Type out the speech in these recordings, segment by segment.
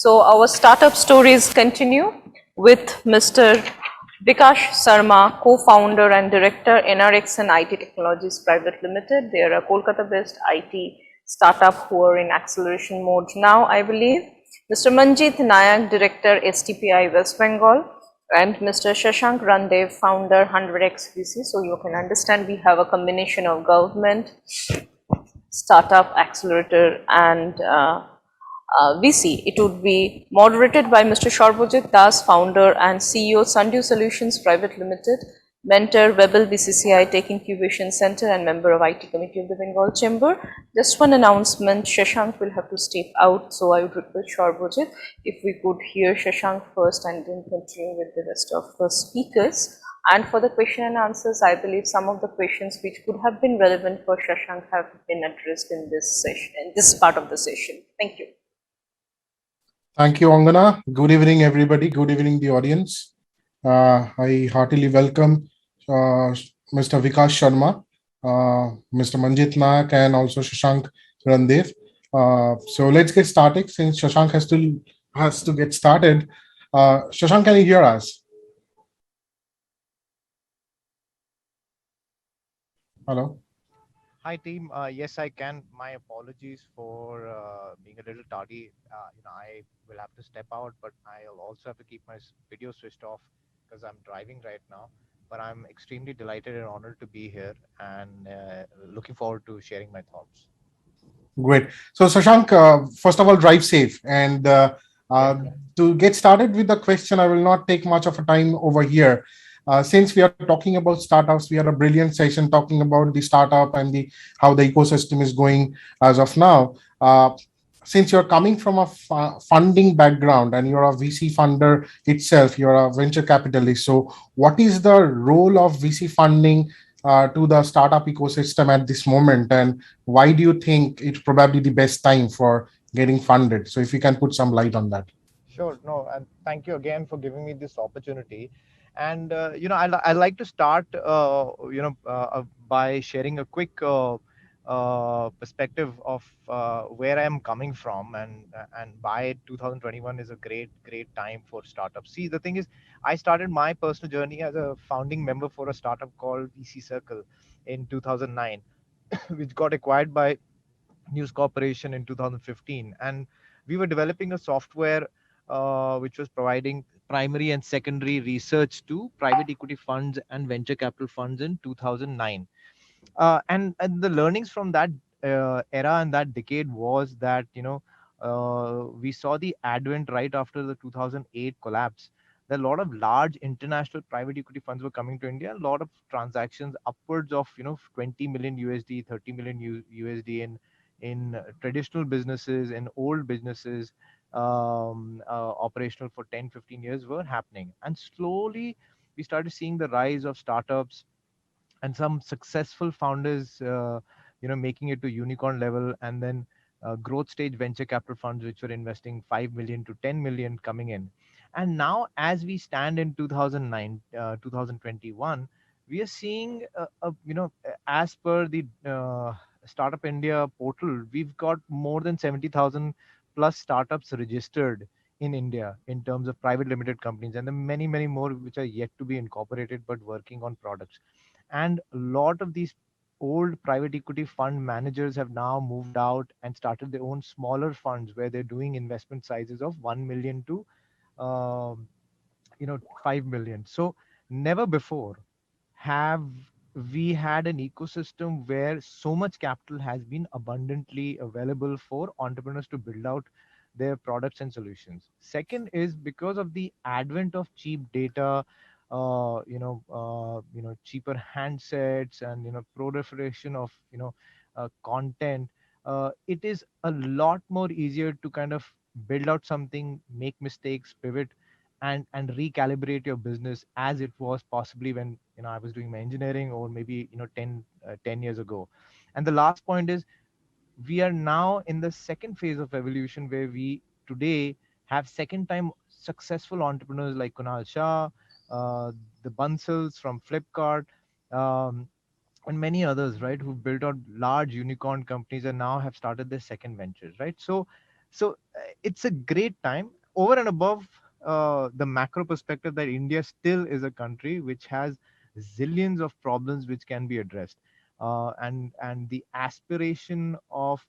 So our startup stories continue with Mr. Vikash Sarma, co-founder and director, NRX and IT Technologies Private Limited. They are a Kolkata-based IT startup who are in acceleration mode now, I believe. Mr. Manjit Nayak, director, STPI West Bengal, and Mr. Shashank Randev, founder, 100x VC. So you can understand we have a combination of government, startup accelerator, and VC. It would be moderated by Mr. Sharbojit Das, founder and CEO, Sundew Solutions Private Limited, mentor, Webel BCCI Tech Incubation Center, and member of IT Committee of the Bengal Chamber. Just one announcement, Shashank will have to step out, so I would request Sharbojit if we could hear Shashank first and then continue with the rest of the speakers. And for the question and answers, I believe some of the questions which could have been relevant for Shashank have been addressed in this session, in this part of the session. Thank you. Thank you, Angana. Good evening, everybody. Good evening, the audience. I heartily welcome Mr. Vikash Sharma, Mr. Manjit Nayak, and also Shashank Randev. So let's get started. Since Shashank has to get started, Shashank, can you hear us? Hello. Hi team. Yes, I can. My apologies for being a little tardy. I will have to step out, but I'll also have to keep my video switched off because I'm driving right now. But I'm extremely delighted and honored to be here and looking forward to sharing my thoughts. Great. So Shashank, first of all, drive safe. And to get started with the question, I will not take much of a time over here. Since we are talking about startups, we had a brilliant session talking about the startup and how the ecosystem is going as of now. Since you're coming from a funding background and you're a VC funder itself, you're a venture capitalist. So what is the role of VC funding to the startup ecosystem at this moment, and why do you think it's probably the best time for getting funded? So if you can put some light on that. Sure. No, and thank you again for giving me this opportunity. And I like to start by sharing a quick perspective of where I am coming from, and why 2021 is a great time for startups. See, the thing is, I started my personal journey as a founding member for a startup called VC Circle in 2009, which got acquired by News Corporation in 2015, and we were developing a software which was providing primary and secondary research to private equity funds and venture capital funds in 2009. And the learnings from that era and that decade was that we saw the advent right after the 2008 collapse. That a lot of large international private equity funds were coming to India. A lot of transactions upwards of 20 million USD, 30 million USD in traditional businesses, in old businesses, operational for 10-15 years were happening. And slowly we started seeing the rise of startups and some successful founders making it to unicorn level, and then growth stage venture capital funds which were investing 5 million to 10 million coming in. And now as we stand in 2021, we are seeing as per the Startup India portal, we've got more than 70,000 plus startups registered in India in terms of private limited companies, and then many more which are yet to be incorporated but working on products. And a lot of these old private equity fund managers have now moved out and started their own smaller funds where they're doing investment sizes of 1 million to um, 5 million. So never before have we had an ecosystem where so much capital has been abundantly available for entrepreneurs to build out their products and solutions. Second is because of the advent of cheap data, cheaper handsets, and proliferation of content. It is a lot more easier to kind of build out something, make mistakes, pivot, and recalibrate your business as it was possibly when I was doing my engineering, or maybe 10 years ago. And the last point is, we are now in the second phase of evolution where we today have second time successful entrepreneurs like Kunal Shah, the Bansals from Flipkart, um, and many others, right, who've built out large unicorn companies and now have started their second ventures, right? So So it's a great time over and above the macro perspective that India still is a country which has zillions of problems which can be addressed, and the aspiration of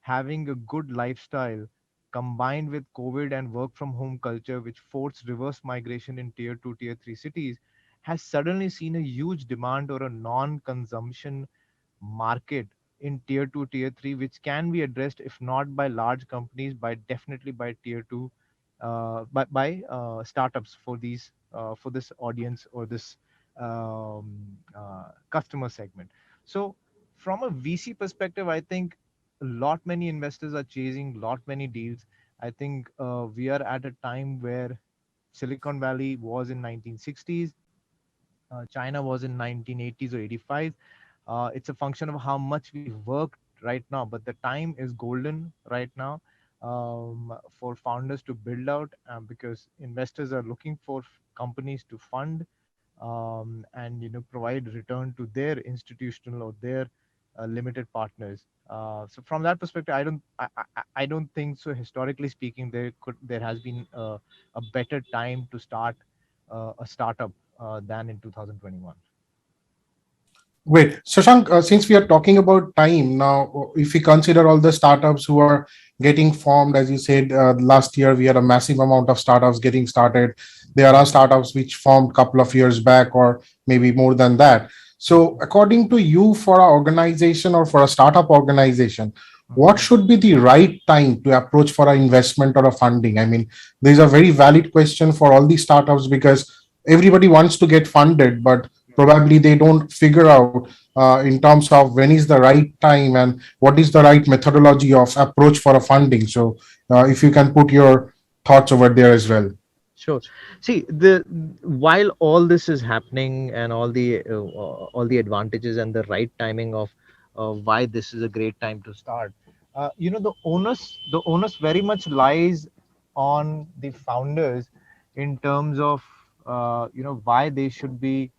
having a good lifestyle combined with COVID and work from home culture, which forced reverse migration in tier 2, tier 3 cities, has suddenly seen a huge demand or a non consumption market in tier 2, tier 3, which can be addressed if not by large companies, by definitely by tier 2, by startups for these for this audience or this customer segment. So from a VC perspective, I think a lot many investors are chasing lot many deals. I think we are at a time where Silicon Valley was in 1960s, China was in 1980s or 85. It's a function of how much we worked right now, but the time is golden right now for founders to build out, because investors are looking for companies to fund, and provide return to their institutional or their limited partners. So from that perspective, I don't think so. Historically speaking, there has been a better time to start a startup than in 2021. Great. Shashank, since we are talking about time now, if we consider all the startups who are getting formed, as you said, last year we had a massive amount of startups getting started. There are startups which formed a couple of years back or maybe more than that. So, according to you, for an organization or for a startup organization, what Mhm. should be the right time to approach for an investment or a funding? I mean, there's a very valid question for all these startups because everybody wants to get funded, but probably they don't figure out in terms of when is the right time and what is the right methodology of approach for a funding. So if you can put your thoughts over there as well. Sure. See, the while all this is happening and all the advantages and the right timing of why this is a great time to start, the onus very much lies on the founders in terms of why they should be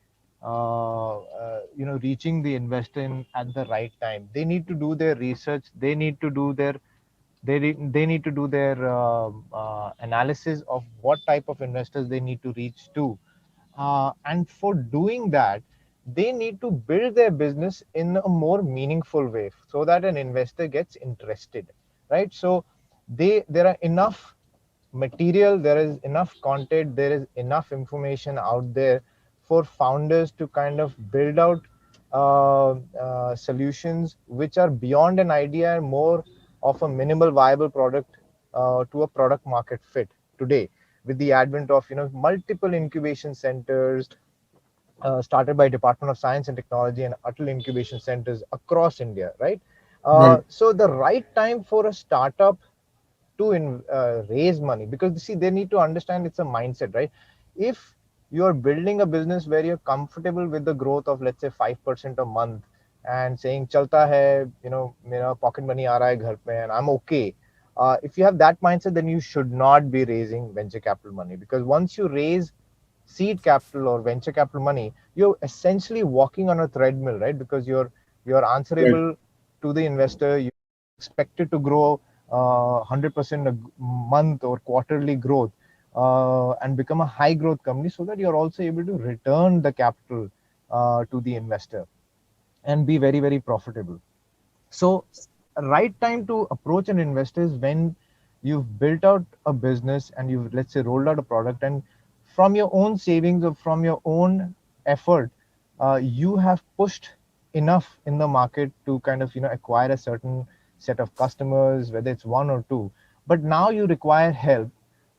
reaching the investor at the right time. They need to do their research. They need to do their analysis of what type of investors they need to reach to, and for doing that they need to build their business in a more meaningful way so that an investor gets interested, right? So there are enough material, there is enough content, there is enough information out there for founders to kind of build out solutions which are beyond an idea and more of a minimal viable product to a product market fit today, with the advent of multiple incubation centers started by Department of Science and Technology and Atal incubation centers across India, right? Right. So the right time for a startup to raise money, because see, they need to understand it's a mindset, right? If you're building a business where you're comfortable with the growth of, let's say, 5% a month and saying chalta hai, mera pocket money aa raha hai ghar pe and I'm okay, if you have that mindset, then you should not be raising venture capital money, because once you raise seed capital or venture capital money, you're essentially walking on a treadmill, right? Because you're Right. answerable to the investor. You expected to grow 100% a month or quarterly growth, and become a high growth company, so that you're also able to return the capital to the investor and be very, very profitable. So right time to approach an investor is when you've built out a business and you've, let's say, rolled out a product, and from your own savings or from your own effort, you have pushed enough in the market to kind of acquire a certain set of customers, whether it's one or two, but now you require help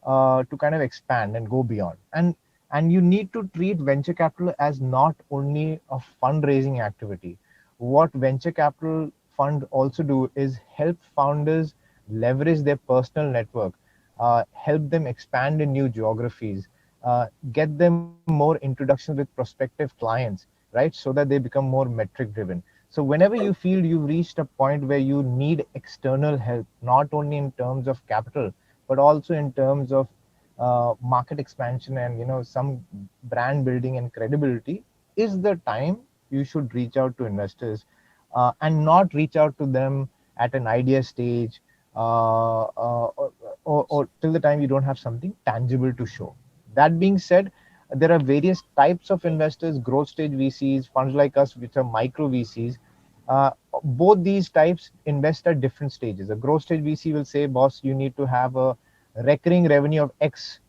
to kind of expand and go beyond. And you need to treat venture capital as not only a fundraising activity. What venture capital fund also do is help founders leverage their personal network, help them expand in new geographies, get them more introductions with prospective clients, right? So that they become more metric driven. So whenever you feel you've reached a point where you need external help, not only in terms of capital, but also in terms of market expansion and some brand building and credibility, is the time you should reach out to investors, and not reach out to them at an idea stage, or till the time you don't have something tangible to show. That being said, there are various types of investors: growth stage VCs, funds like us, which are micro VCs. Uh, Both these types invest at different stages. A growth stage VC will say, boss, you need to have a recurring revenue of X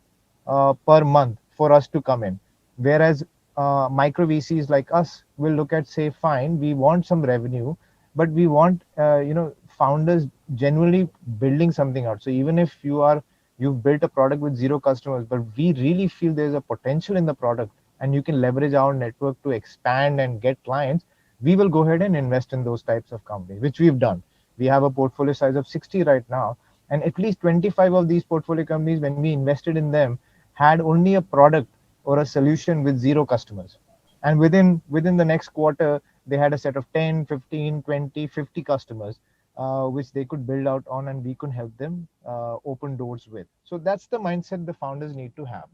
per month for us to come in. Whereas micro VCs like us will look at, say, fine, we want some revenue, but we want founders genuinely building something out. So even if you've built a product with zero customers, but we really feel there's a potential in the product and you can leverage our network to expand and get clients, we will go ahead and invest in those types of companies, which we've done. We have a portfolio size of 60 right now, and at least 25 of these portfolio companies, when we invested in them, had only a product or a solution with zero customers. And within the next quarter, they had a set of 10, 15, 20, 50 customers, which they could build out on, and we could help them open doors with. So that's the mindset the founders need to have.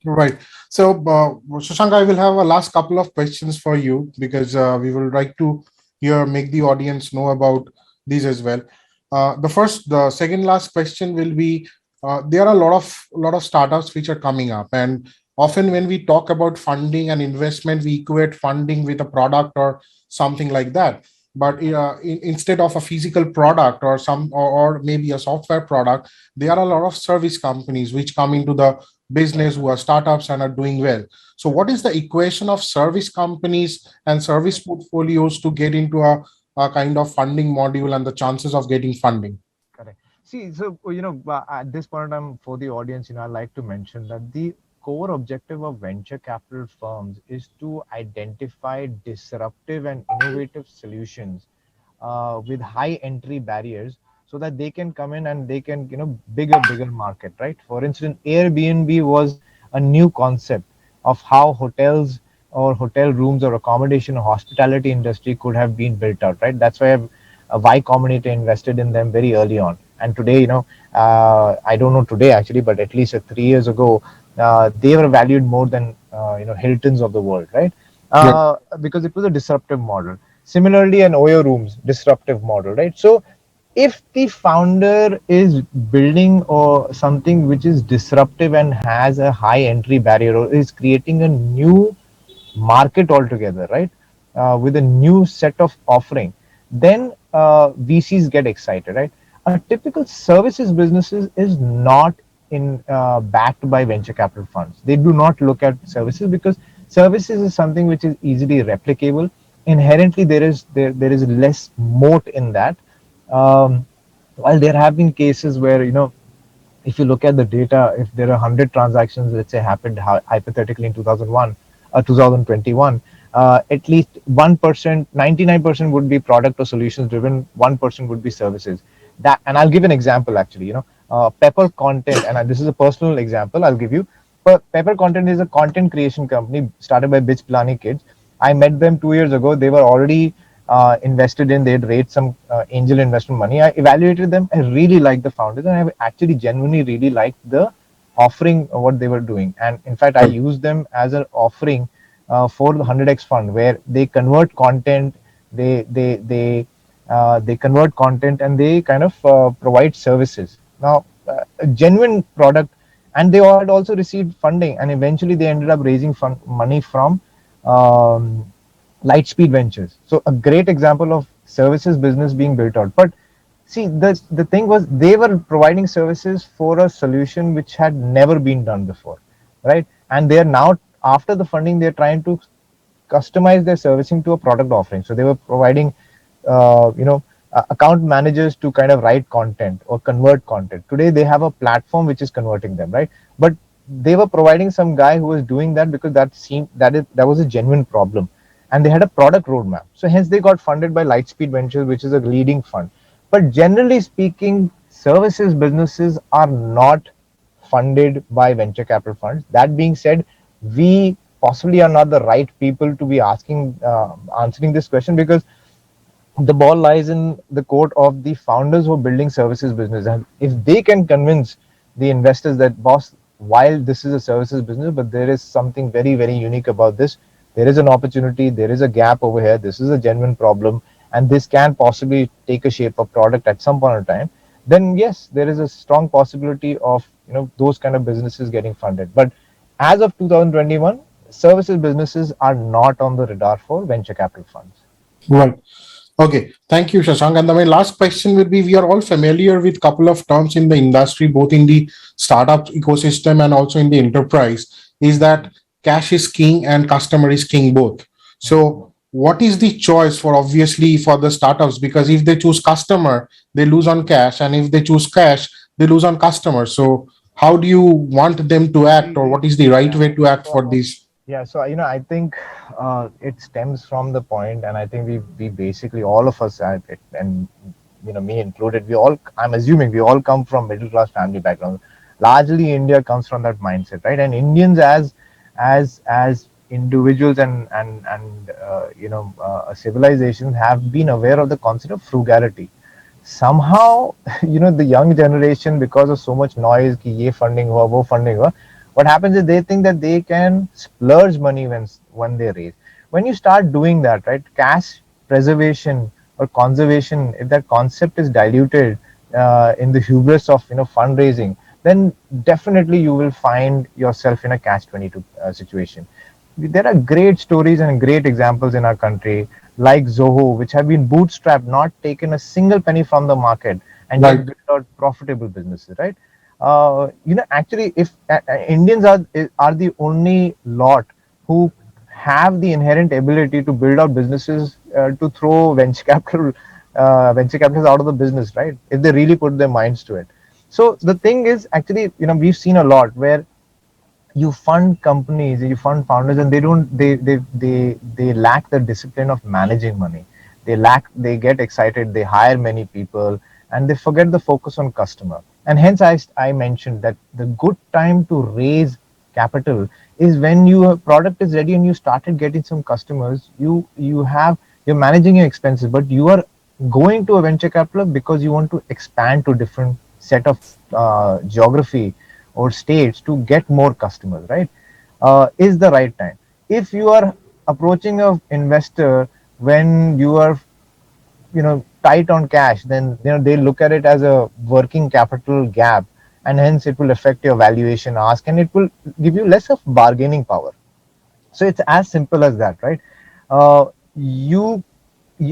Right. So, Shashank, I will have a last couple of questions for you because we will like to here make the audience know about these as well. The second last question will be: there are a lot of startups which are coming up, and often when we talk about funding and investment, we equate funding with a product or something like that. But instead of a physical product or or maybe a software product, there are a lot of service companies which come into the business who are startups and are doing well. So, what is the equation of service companies and service portfolios to get into a kind of funding module and the chances of getting funding? Correct. See, so at this point in time, for the audience, I like to mention that the core objective of venture capital firms is to identify disruptive and innovative solutions with high entry barriers, so that they can come in and they can bigger market, right? For instance, Airbnb was a new concept of how hotels or hotel rooms or accommodation or hospitality industry could have been built out, right? That's why Y Combinator invested in them very early on. And today, I don't know today actually, but at least 3 years ago, they were valued more than Hiltons of the world, right? Yeah. Because it was a disruptive model. Similarly, an Oyo Rooms disruptive model, right? So if the founder is building or something which is disruptive and has a high entry barrier, or is creating a new market altogether, right? With a new set of offering, then VCs get excited, right? A typical services businesses is not in backed by venture capital funds. They do not look at services because services is something which is easily replicable. Inherently, there is less moat in that. Um, while there have been cases where if you look at the data, if there are 100 transactions, let's say, happened hypothetically in 2001, 2021, at least 1%, 99% would be product or solutions driven, 1% would be services. That, and I'll give an example actually. Pepper Content, and this is a personal example I'll give you. But Pepper Content is a content creation company started by Bitch Plani kids. I met them 2 years ago. They were already invested in. They'd raised some angel investment money. I evaluated them. I really liked the founders, and I actually genuinely really liked the offering what they were doing. And in fact, I used them as an offering for the 100x fund, where they convert content, they convert content, and they kind of provide services. Now, a genuine product, and they had also received funding, and eventually they ended up raising money from um, Lightspeed Ventures. So a great example of services business being built out. But see, the thing was, they were providing services for a solution which had never been done before, right? And they are now, after the funding, they're trying to customize their servicing to a product offering. So they were providing, account managers to kind of write content or convert content. Today they have a platform which is converting them, right? But they were providing some guy who was doing that because that was a genuine problem, and they had a product roadmap. So hence they got funded by Lightspeed Ventures, which is a leading fund. But generally speaking, services businesses are not funded by venture capital funds. That being said, we possibly are not the right people to be answering this question, because the ball lies in the court of the founders who are building services business. And if they can convince the investors that, boss, while this is a services business, but there is something very, very unique about this, there is an opportunity, there is a gap over here, this is a genuine problem, and this can possibly take a shape of product at some point in time. then yes, there is a strong possibility of those kind of businesses getting funded. But as of 2021, services businesses are not on the radar for venture capital funds. Right. Okay. Thank you, Shashank. And my last question will be: we are all familiar with couple of terms in the industry, both in the startup ecosystem and also in the enterprise, is that cash is king and customer is king both. So what is the choice for, obviously, for the startups? Because if they choose customer, they lose on cash, and if they choose cash, they lose on customer. So how do you want them to act, or what is the right way to act for this? Yeah, so I think it stems from the point, and I think we basically, all of us, and me included, we all, I'm assuming we all come from middle class family backgrounds. Largely, India comes from that mindset, right? And Indians, as individuals and civilizations, have been aware of the concept of frugality. Somehow, the young generation, because of so much noise, ki ye funding hua, wo funding hua, what happens is they think that they can splurge money when they raise. When you start doing that, right, cash preservation or conservation, if that concept is diluted in the hubris of fundraising, then definitely you will find yourself in a catch 22 situation. There are great stories and great examples in our country, like Zoho, which have been bootstrapped, not taken a single penny from the market, and yet Right. built out profitable businesses, right? Actually, if Indians are the only lot who have the inherent ability to build out businesses, to throw venture capitals out of the business, right? If they really put their minds to it. So the thing is, actually, we've seen a lot where you fund companies, you fund founders, and they lack the discipline of managing money. They get excited, they hire many people, and they forget the focus on customer. And hence I mentioned that the good time to raise capital is when your product is ready and you started getting some customers. You're managing your expenses, but you are going to a venture capital because you want to expand to different set of geography or states to get more customers, right? Is the right time. If you are approaching an investor when you are tight on cash, then they look at it as a working capital gap, and hence it will affect your valuation ask, and it will give you less of bargaining power. So it's as simple as that, right? You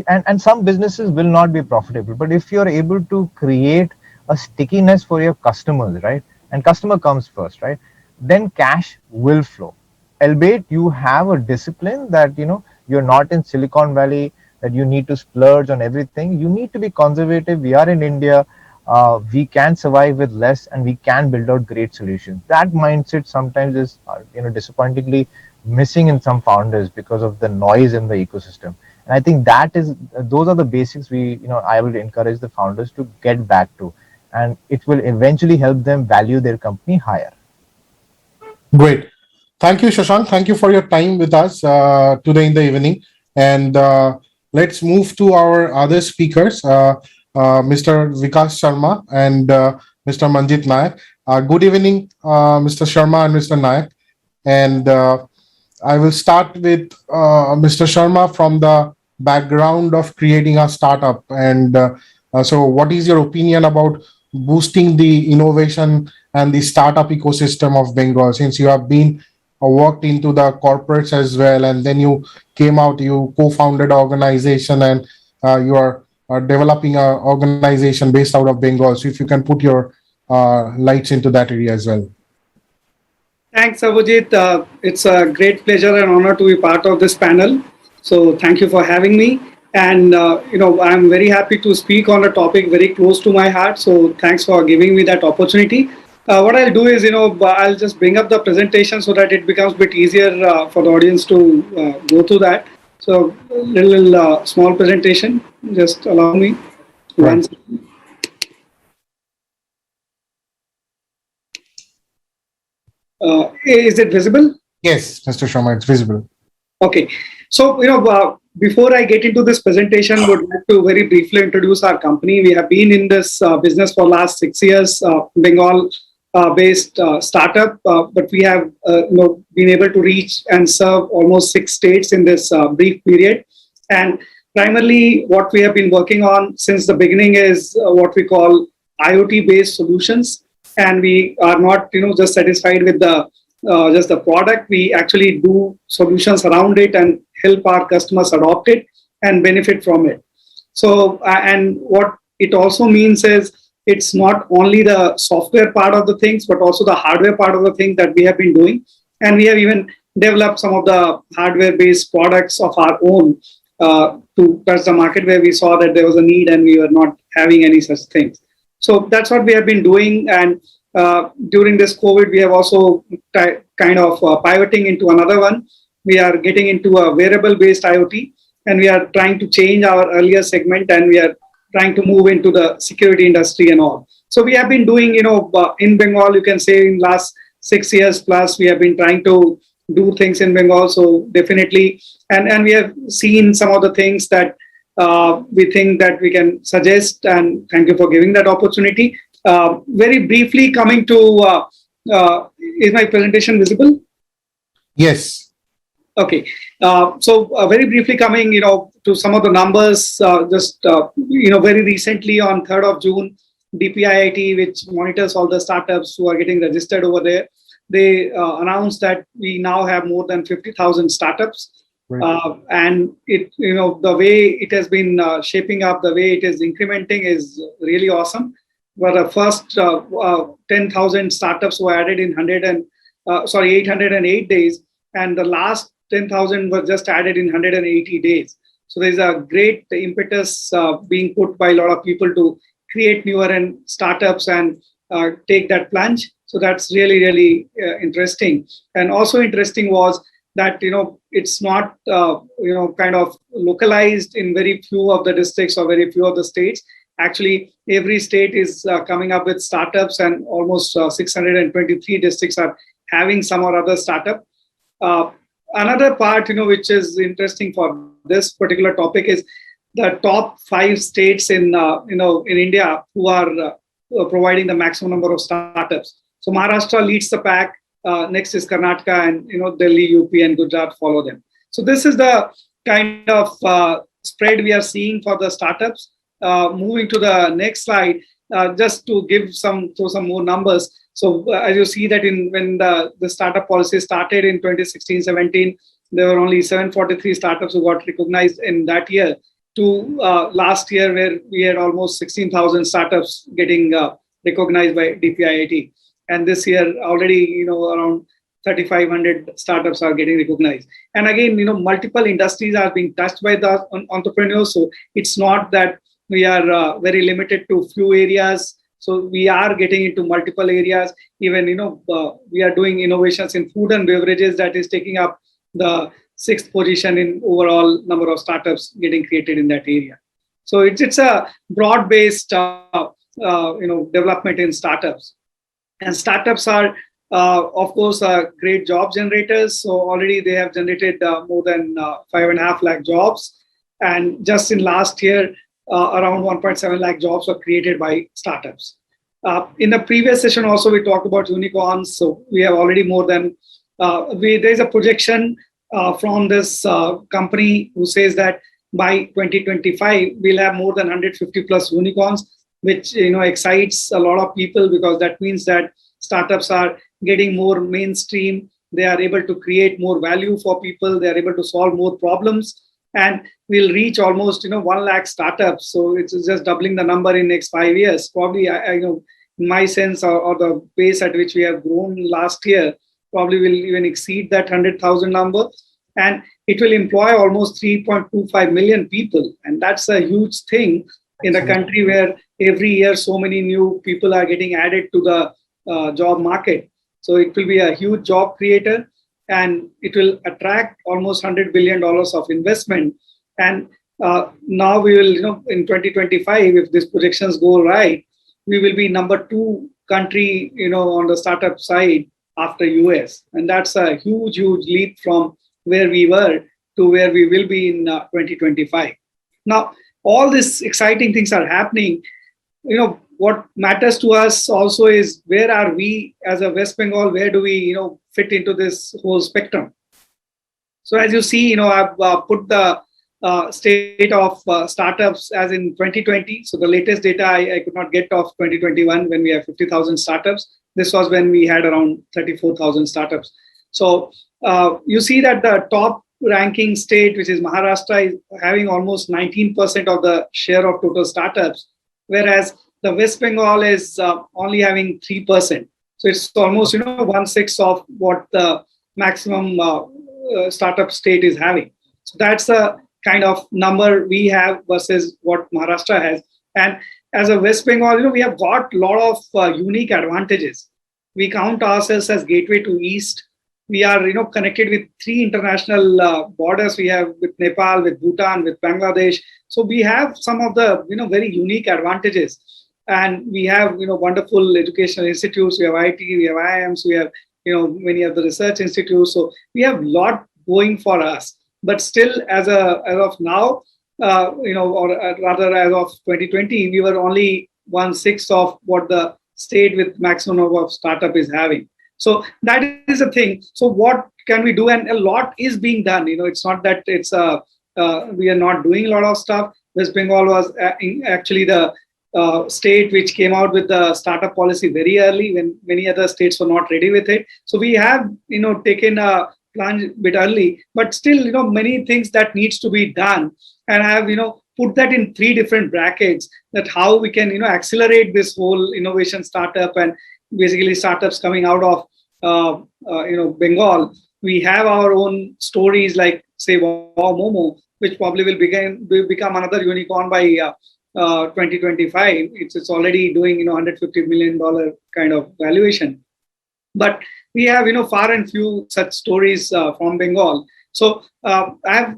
and some businesses will not be profitable, but if you're able to create a stickiness for your customers, right, and customer comes first, right, then cash will flow. Albeit you have a discipline that you're not in Silicon Valley, that you need to splurge on everything. You need to be conservative. We are in India. We can survive with less, and we can build out great solutions. That mindset sometimes is disappointingly missing in some founders because of the noise in the ecosystem. And I think those are the basics I will encourage the founders to get back to, and it will eventually help them value their company higher. Great. Thank you, Shashank. Thank you for your time with us today in the evening. And let's move to our other speakers, Mr. Vikas Sharma and Mr. Manjit Nayak. Good evening, Mr. Sharma and Mr. Nayak. And I will start with Mr. Sharma from the background of creating a startup. And so, what is your opinion about boosting the innovation and the startup ecosystem of Bengal? Since you have been worked into the corporates as well, and then you came out, you co-founded an organization, and you are developing an organization based out of Bengal. So, if you can put your lights into that area as well. Thanks, Abhijit. It's a great pleasure and honor to be part of this panel. So thank you for having me. And, I'm very happy to speak on a topic very close to my heart. So thanks for giving me that opportunity. What I'll do is, I'll just bring up the presentation so that it becomes a bit easier for the audience to go through that. So little small presentation, just allow me. Right. One second. Is it visible? Yes, Mr. Sharma, it's visible. Okay. So, before I get into this presentation, would like to very briefly introduce our company. We have been in this business for last 6 years, Bengal based startup, but we have been able to reach and serve almost 6 states in this brief period. And primarily what we have been working on since the beginning is what we call IoT-based solutions, and we are not just satisfied with the just the product. We actually do solutions around it and help our customers adopt it and benefit from it. So, and what it also means is it's not only the software part of the things, but also the hardware part of the thing that we have been doing. And we have even developed some of the hardware-based products of our own to touch the market where we saw that there was a need and we were not having any such things. So that's what we have been doing. And during this COVID, we have also kind of pivoting into another one. We are getting into a wearable-based IoT, and we are trying to change our earlier segment, and we are trying to move into the security industry and all. So we have been doing, in Bengal, you can say in last 6 years plus, we have been trying to do things in Bengal. So definitely, and we have seen some of the things that we think that we can suggest, and thank you for giving that opportunity. Very briefly coming to, is my presentation visible? Yes. Okay. So very briefly coming, to some of the numbers, just, very recently on 3rd of June, DPIIT, which monitors all the startups who are getting registered over there, they announced that we now have more than 50,000 startups. Right. And it, the way it has been shaping up, the way it is incrementing is really awesome. But the first 10,000 startups were added in 808 days, and the last 10,000 were just added in 180 days. So there's a great impetus being put by a lot of people to create newer and startups and take that plunge. So that's really, really interesting. And also interesting was that, it's not, kind of localized in very few of the districts or very few of the states. Actually, every state is coming up with startups, and almost 623 districts are having some or other startup. Another part, which is interesting for this particular topic is the top 5 states in India who are providing the maximum number of startups. So Maharashtra leads the pack. Next is Karnataka, and Delhi, UP, and Gujarat follow them. So this is the kind of spread we are seeing for the startups. Moving to the next slide, just to give some more numbers. So as you see that when the startup policy started in 2016-17, there were only 743 startups who got recognized in that year, to last year where we had almost 16,000 startups getting recognized by DPIIT. And this year already, around 3,500 startups are getting recognized. And again, multiple industries are being touched by the entrepreneurs. So it's not that we are very limited to few areas. So we are getting into multiple areas. Even, we are doing innovations in food and beverages that is taking up the 6th position in overall number of startups getting created in that area. So it's a broad-based, development in startups. And startups are, of course, great job generators. So already they have generated more than 5.5 lakh jobs. And just in last year, around 1.7 lakh jobs were created by startups. In the previous session also, we talked about unicorns. So we have already more than, there's a projection from this company who says that by 2025, we'll have more than 150 plus unicorns, which excites a lot of people, because that means that startups are getting more mainstream. They are able to create more value for people. They are able to solve more problems. And we'll reach almost 1 lakh startups. So it's just doubling the number in next 5 years. Probably, I know, in my sense, or the pace at which we have grown last year, probably will even exceed that 100,000 number. And it will employ almost 3.25 million people. And that's a huge thing in a country where every year so many new people are getting added to the job market. So it will be a huge job creator, and it will attract almost $100 billion of investment. And now we will, in 2025, if these projections go right, we will be number 2 country, on the startup side after US. And that's a huge, huge leap from where we were to where we will be in 2025. Now, all these exciting things are happening. What matters to us also is, where are we as a West Bengal? Where do we, fit into this whole spectrum? So as you see, I've put the state of startups as in 2020. So the latest data I could not get of 2021 when we have 50,000 startups. This was when we had around 34,000 startups. So you see that the top ranking state, which is Maharashtra, is having almost 19% of the share of total startups, whereas the West Bengal is only having 3%. So it's almost 1/6 of what the maximum startup state is having. So that's the kind of number we have versus what Maharashtra has. And as a West Bengal, we have got a lot of unique advantages. We count ourselves as gateway to East. We are connected with 3 international borders. We have with Nepal, with Bhutan, with Bangladesh. So we have some of the very unique advantages. And we have wonderful educational institutes. We have IT, we have IIMs, we have many of the research institutes. So we have a lot going for us. But still, as of now, or rather as of 2020, we were only 1/6 of what the state with maximum number of startup is having. So that is the thing. So what can we do? And a lot is being done. It's not that it's we are not doing a lot of stuff. West Bengal was actually the state which came out with the startup policy very early when many other states were not ready with it. So we have taken a plunge a bit early, but still many things that needs to be done. And I have put that in 3 different brackets, that how we can accelerate this whole innovation startup and basically startups coming out of Bengal. We have our own stories like say Wow Momo, which probably will become another unicorn by 2025. It's already doing $150 million kind of valuation. But we have far and few such stories from Bengal. So I have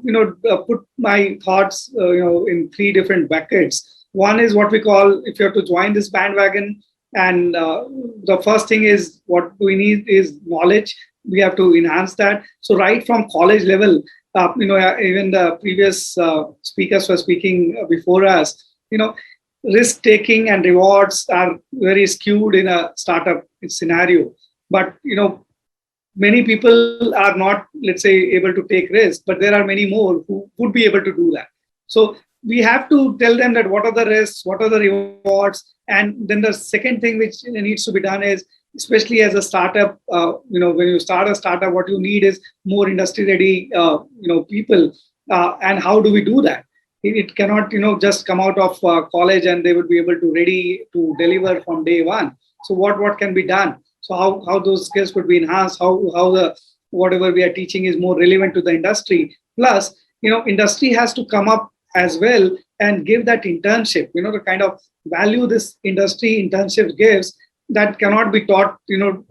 put my thoughts in 3 different buckets. One is what we call, if you have to join this bandwagon, and the first thing is what we need is knowledge. We have to enhance that. So right from college level, even the previous speakers were speaking before us, risk taking and rewards are very skewed in a startup scenario. But many people are not, let's say, able to take risks, but there are many more who would be able to do that. So we have to tell them that what are the risks, what are the rewards. And then the second thing which needs to be done is, especially as a startup, when you start a startup, what you need is more industry ready people. And how do we do that? It cannot just come out of college and they would be able to ready to deliver from day one. So what can be done? So how those skills could be enhanced, how the whatever we are teaching is more relevant to the industry. Plus, industry has to come up as well and give that internship, the kind of value this industry internship gives that cannot be taught,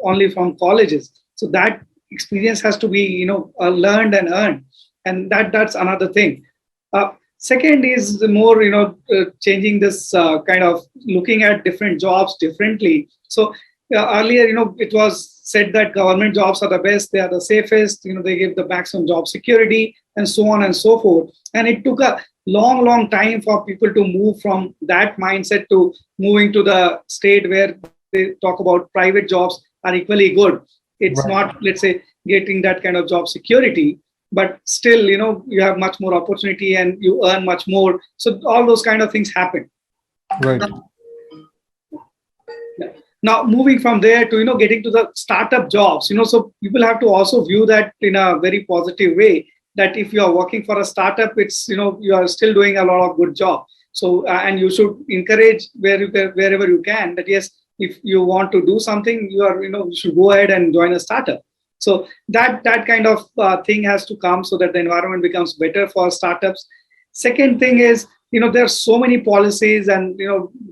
only from colleges. So that experience has to be, learned and earned. And that's another thing. Second is the more, changing this kind of looking at different jobs differently. So earlier, it was said that government jobs are the best, they are the safest, they give the maximum job security and so on and so forth. And it took a long time for people to move from that mindset to moving to the state where they talk about private jobs are equally good. It's not, let's say, getting that kind of job security, but still, you have much more opportunity and you earn much more. So all those kind of things happen. Right. Now, moving from there to, getting to the startup jobs, so people have to also view that in a very positive way, that if you are working for a startup, it's, you are still doing a lot of good job. So, and you should encourage wherever you can that, yes, if you want to do something, you should go ahead and join a startup. So that kind of thing has to come so that the environment becomes better for startups. Second thing is, there are so many policies and,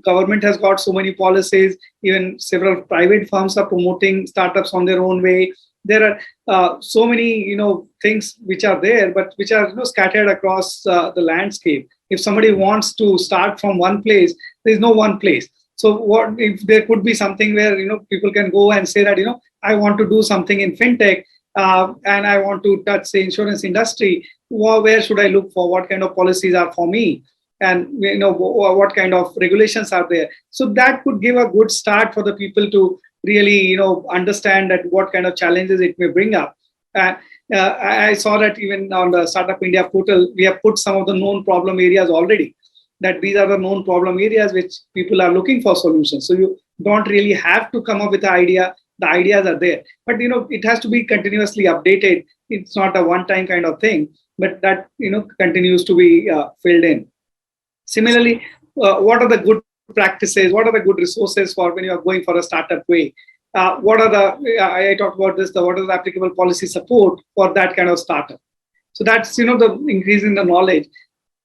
government has got so many policies. Even several private firms are promoting startups on their own way. There are so many, things which are there, but which are scattered across the landscape. If somebody wants to start from one place, there is no one place. So what if there could be something where, people can go and say that, I want to do something in fintech and I want to touch the insurance industry. Where should I look for? What kind of policies are for me? And what kind of regulations are there? So that could give a good start for the people to really understand that what kind of challenges it may bring up. I saw that even on the Startup India portal, we have put some of the known problem areas already. That these are the known problem areas which people are looking for solutions. So you don't really have to come up with the idea. The ideas are there, but it has to be continuously updated. It's not a one-time kind of thing, but that continues to be filled in. Similarly, what are the good practices? What are the good resources for when you are going for a startup way? What are the I talked about this. What is the applicable policy support for that kind of startup? So that's the increasing the knowledge.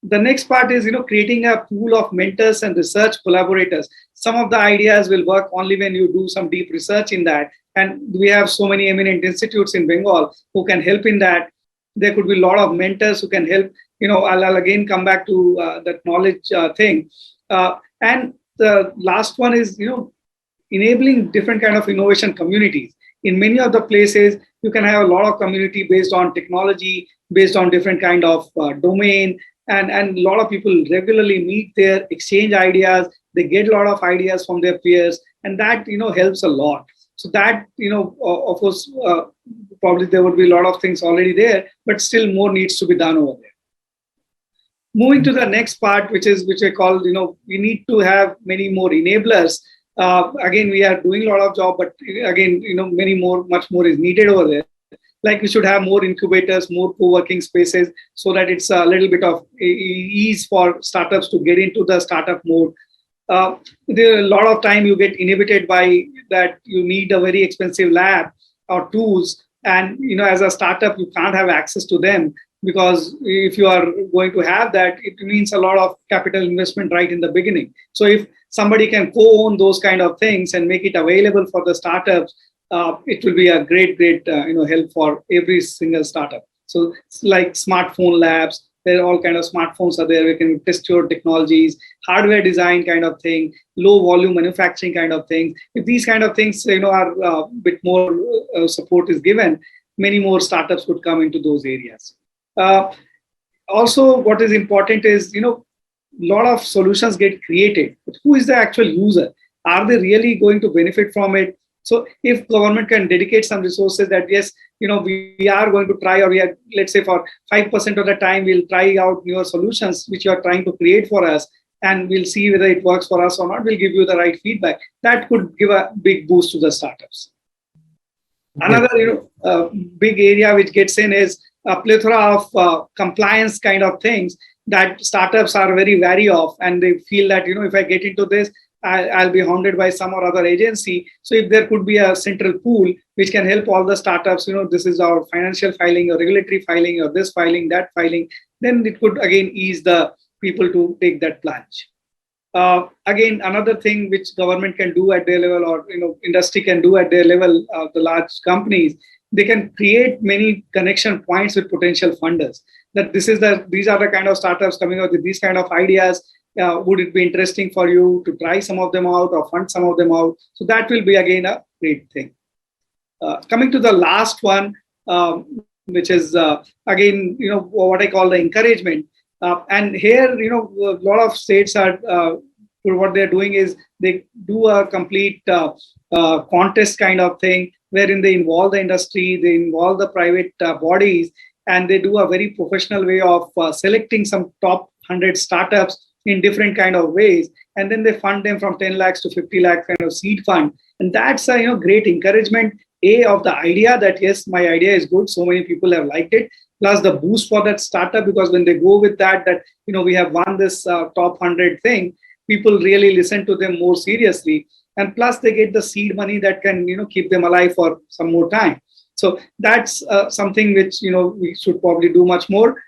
The next part is creating a pool of mentors and research collaborators. Some of the ideas will work only when you do some deep research in that, and we have so many eminent institutes in Bengal who can help in that. There could be a lot of mentors who can help. I'll again come back to that knowledge thing. And the last one is enabling different kind of innovation communities. In many of the places, you can have a lot of community based on technology, based on different kind of domain. And a lot of people regularly meet there, exchange ideas. They get a lot of ideas from their peers, and that helps a lot. So that of course, probably there would be a lot of things already there, but still more needs to be done over there. Moving to the next part, which I call we need to have many more enablers. Again, we are doing a lot of job, but again much more is needed over there. Like we should have more incubators, more co-working spaces, so that it's a little bit of ease for startups to get into the startup mode. There are a lot of time you get inhibited by that. You need a very expensive lab or tools, and as a startup you can't have access to them, because if you are going to have that, it means a lot of capital investment right in the beginning. So if somebody can co-own those kind of things and make it available for the startups, it will be a great help for every single startup. So it's like smartphone labs. There are all kind of smartphones are there. We can test your technologies, hardware design kind of thing, low volume manufacturing kind of thing. If these kind of things are a bit more support is given, many more startups would come into those areas. Also, what is important is a lot of solutions get created, but who is the actual user? Are they really going to benefit from it? So if government can dedicate some resources that, yes, we are going to try, or we are, let's say for 5% of the time, we'll try out newer solutions which you are trying to create for us, and we'll see whether it works for us or not. We'll give you the right feedback. That could give a big boost to the startups. Another big area which gets in is a plethora of compliance kind of things that startups are very wary of, and they feel that if I get into this, I'll be hounded by some or other agency. So if there could be a central pool which can help all the startups, this is our financial filing or regulatory filing or this filing, that filing, then it could again ease the people to take that plunge. Again, another thing which government can do at their level, or industry can do at their level, the large companies, they can create many connection points with potential funders. That these are the kind of startups coming out with these kind of ideas. Would it be interesting for you to try some of them out or fund some of them out? So that will be again a great thing. Coming to the last one, which is again what I call the encouragement. And here a lot of states are what they're doing is they do a complete contest kind of thing, wherein they involve the industry, they involve the private bodies, and they do a very professional way of selecting some top 100 startups in different kind of ways, and then they fund them from 10 lakhs to 50 lakh kind of seed fund. And that's a great encouragement of the idea that yes, my idea is good, so many people have liked it, plus the boost for that startup, because when they go with that we have won this top 100 thing, people really listen to them more seriously, and plus they get the seed money that can keep them alive for some more time. So that's something which we should probably do much more.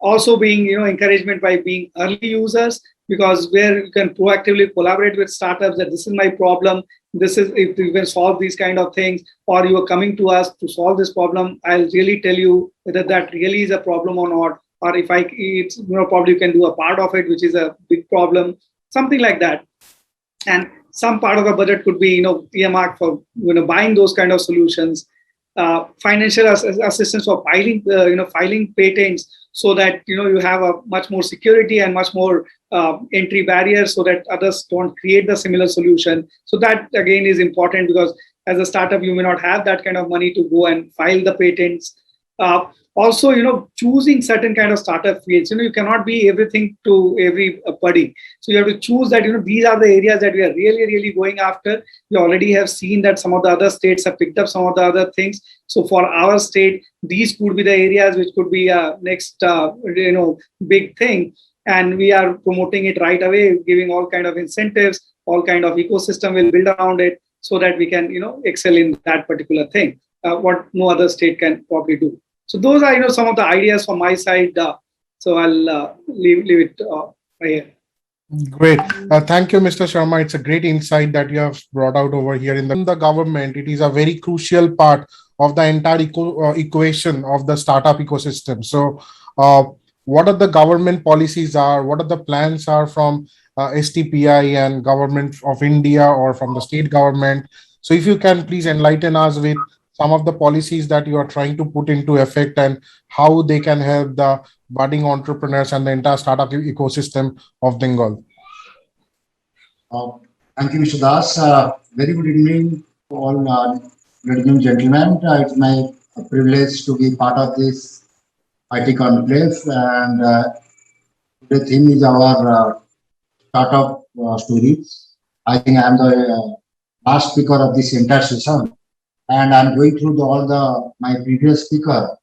Also being encouragement by being early users, because where you can proactively collaborate with startups that this is my problem, this is if you can solve these kind of things, or you are coming to us to solve this problem, I'll really tell you whether that really is a problem or not, or if it's probably you can do a part of it which is a big problem, something like that. And some part of the budget could be earmarked for buying those kind of solutions. Financial assistance for filing patents, so that you have a much more security and much more entry barriers, so that others don't create the similar solution. So that again is important, because as a startup you may not have that kind of money to go and file the patents. Also, choosing certain kind of startup fields. You cannot be everything to everybody. So you have to choose that, these are the areas that we are really, really going after. We already have seen that some of the other states have picked up some of the other things. So for our state, these could be the areas which could be next, big thing. And we are promoting it right away, giving all kind of incentives, all kind of ecosystem will build around it so that we can, excel in that particular thing, what no other state can probably do. So those are, some of the ideas from my side. So I'll leave it right here. Great. Thank you, Mr. Sharma. It's a great insight that you have brought out over here. In the government, it is a very crucial part of the entire equation of the startup ecosystem. So, what are the government policies are? What are the plans are from STPI and government of India or from the state government? So, if you can please enlighten us with some of the policies that you are trying to put into effect and how they can help the budding entrepreneurs and the entire startup ecosystem of Bengal. Thank you, Mr. Das. Very good evening to all ladies and gentlemen. It's my privilege to be part of this IT Conclave, and the theme is our startup stories. I think I'm the last speaker of this entire session, and I'm going through my previous speaker.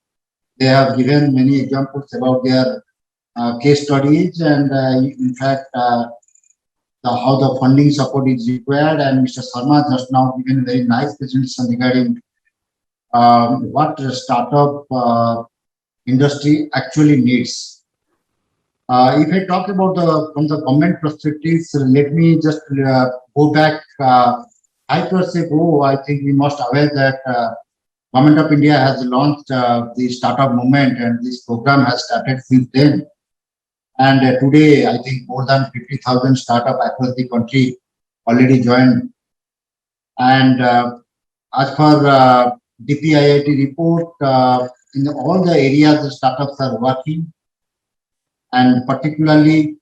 They have given many examples about their case studies, and in fact, how the funding support is required. And Mr. Sharma just now given a very nice presentation regarding what the startup industry actually needs. If I talk about from the government perspective, so let me just go back 5 years ago. I think we must aware that Government of India has launched the startup movement, and this program has started since then. And today, I think more than 50,000 startups across the country already joined. And as per DPIIT report, in all the areas the startups are working, and particularly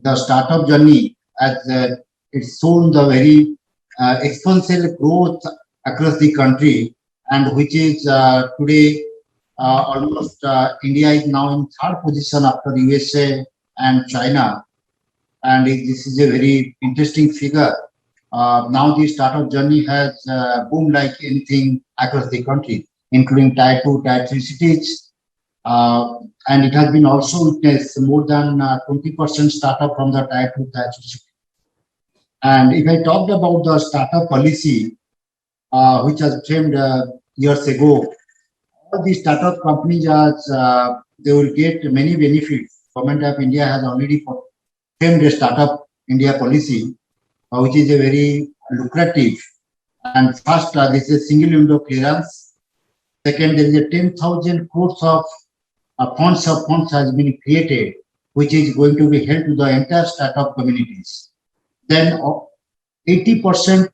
the startup journey, as it's shown the very exponential growth across the country, and which is today almost India is now in 3rd position after USA and China, and this is a very interesting figure. Now the startup journey has boomed like anything across the country, including Tier 2, Tier 3 cities, and it has been also witnessed more than 20% startup from the Tier 2, Tier 3 cities. And if I talked about the startup policy, which was framed years ago, all these startup companies they will get many benefits. Government of India has already framed a startup India policy, which is a very lucrative. And first, this is a single window clearance. Second, there is a 10,000 crores of funds has been created, which is going to be held to the entire startup communities. Then 80%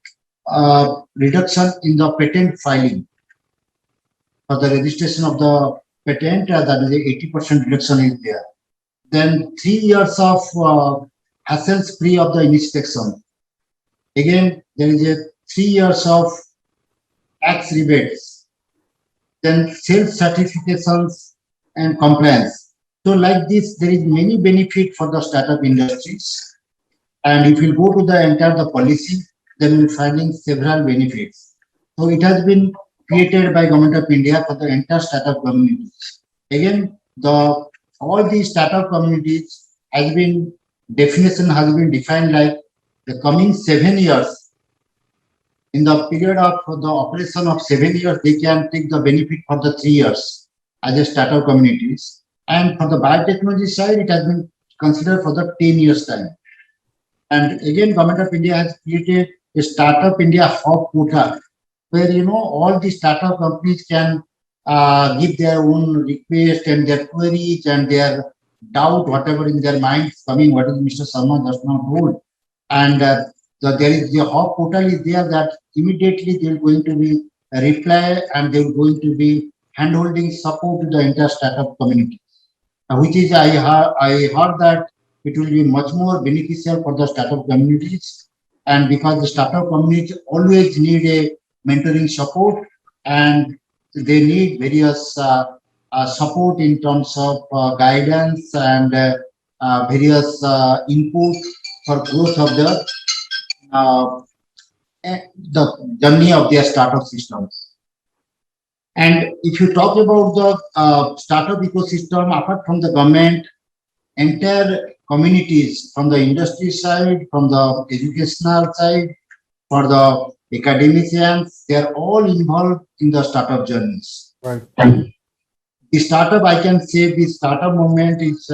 reduction in the patent filing. For the registration of the patent, that is a 80% reduction is there. Then 3 years of hassles free of the inspection. Again, there is a 3 years of tax rebates. Then self-certifications and compliance. So like this, there is many benefit for the startup industries. And if you go to the entire policy, then we're finding several benefits. So it has been created by Government of India for the entire startup communities. Again, all these startup communities definition has been defined like the coming 7 years. In the period of the operation of 7 years, they can take the benefit for the 3 years as a startup communities. And for the biotechnology side, it has been considered for the 10 years time. And again, Government of India has created a Startup India Hub portal, where all the startup companies can give their own request and their queries and their doubt, whatever in their minds coming, what is Mr. Sharma just now told. And there is the Hub portal is there that immediately they are going to be a reply, and they are going to be handholding support to the entire startup community, which is I heard that it will be much more beneficial for the startup communities, and because the startup communities always need a mentoring support, and they need various support in terms of guidance and various input for growth of uh, the journey of their startup systems. And if you talk about the startup ecosystem, apart from the government, entire communities from the industry side, from the educational side, for the academicians, they are all involved in the startup journeys. Right. The startup, I can say, the startup movement is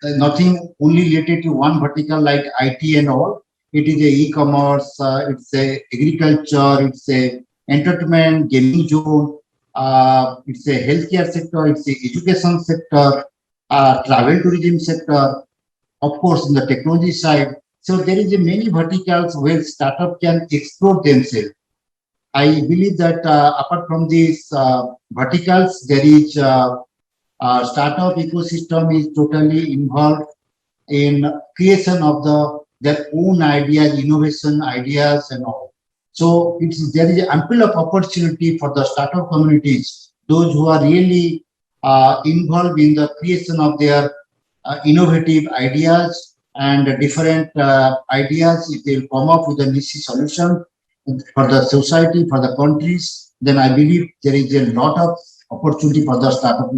nothing only related to one vertical like IT and all. It is a e-commerce, it's a agriculture, it's a entertainment, gaming zone, it's a healthcare sector, it's a education sector, travel tourism sector, of course, in the technology side. So there is a many verticals where startup can explore themselves. I believe that apart from these verticals, there is startup ecosystem is totally involved in creation of their own ideas, innovation ideas, and all. So there is ample of opportunity for the startup communities, those who are really involved in the creation of their innovative ideas and different ideas. If they come up with a niche solution for the society, for the countries, then I believe there is a lot of opportunity for the startup.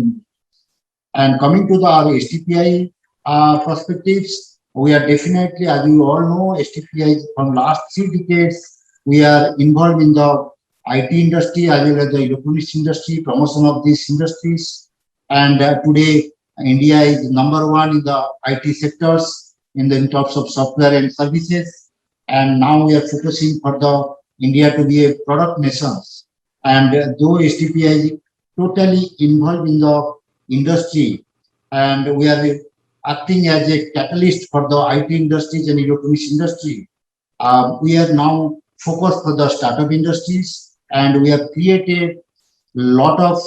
And coming to our STPI perspectives, we are definitely, as you all know, STPI from last 3 decades, we are involved in the IT industry as well as the electronics industry, promotion of these industries. And today, India is #1 in the IT sectors in terms of software and services. And now we are focusing for the India to be a product nation. And though STPI is totally involved in the industry, and we are acting as a catalyst for the IT industries and electronics industry, we are now focused for the startup industries, and we have created a lot of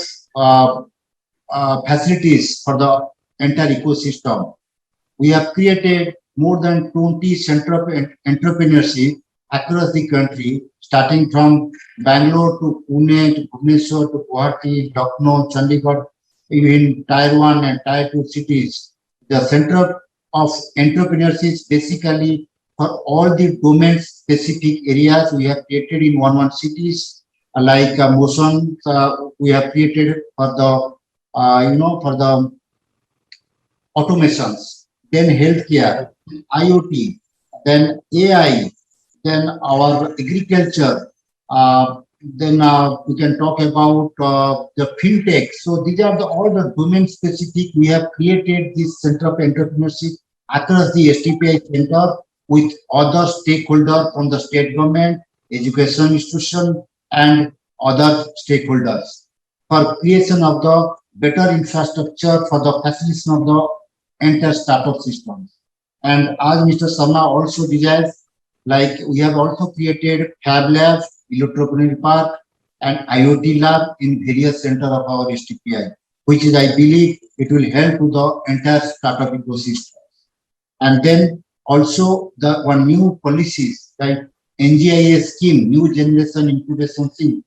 facilities for the entire ecosystem. We have created more than 20 centers of entrepreneurship across the country, starting from Bangalore to Pune to Bhubaneswar to Guwahati, Lucknow, Chandigarh, even Tier 1 and Tier 2 cities. The Center of Entrepreneurship basically for all the domain-specific areas we have created in 11 cities, like motion, we have created for the for the automations, then healthcare, IoT, then AI, then our agriculture, then we can talk about the fintech. So these are all the domain specific. We have created this center of entrepreneurship across the STPI center with other stakeholders from the state government, education institution, and other stakeholders for creation of the better infrastructure for the facilitation of the entire startup systems. And as Mr. Sharma also desires, like we have also created Fab Lab, Electropreneur Park, and IoT Lab in various centers of our STPI, which is, I believe, it will help to the entire startup ecosystem. And then also the one new policies like NGIS scheme, New Generation Incubation Scheme.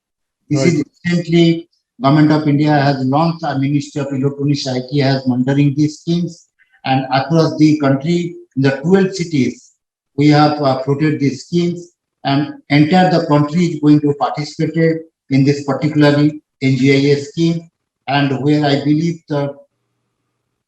This is recently Government of India has launched. Our Ministry of Electronics IT has monitoring these schemes, and across the country, in the 12 cities, we have floated these schemes, and entire the country is going to participate in this particularly NGIS scheme, and where I believe the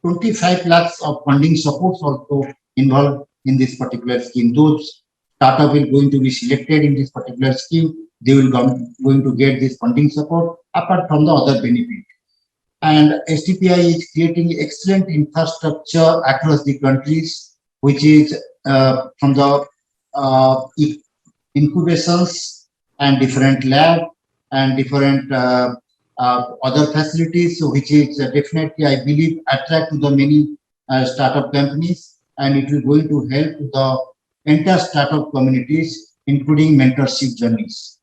25 lakhs of funding supports also involved in this particular scheme. Those startup will going to be selected in this particular scheme. They will going to get this funding support apart from the other benefit. And STPI is creating excellent infrastructure across the countries, which is from the incubations and different lab and different other facilities, so which is definitely, I believe, attract to the many startup companies, and it will going to help the entire startup communities, including mentorship journeys.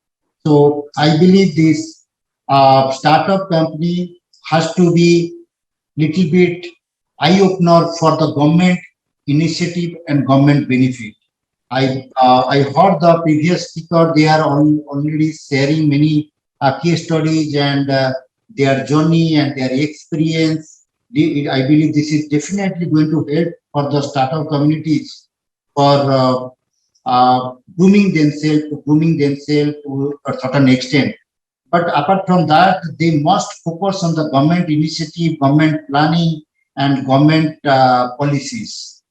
So I believe this startup company has to be little bit eye-opener for the government initiative and government benefit. I heard the previous speaker, they are already sharing many case studies and their journey and their experience. I believe this is definitely going to help for the startup communities for grooming themselves to a certain extent. But apart from that, they must focus on the government initiative, government planning, and government policies,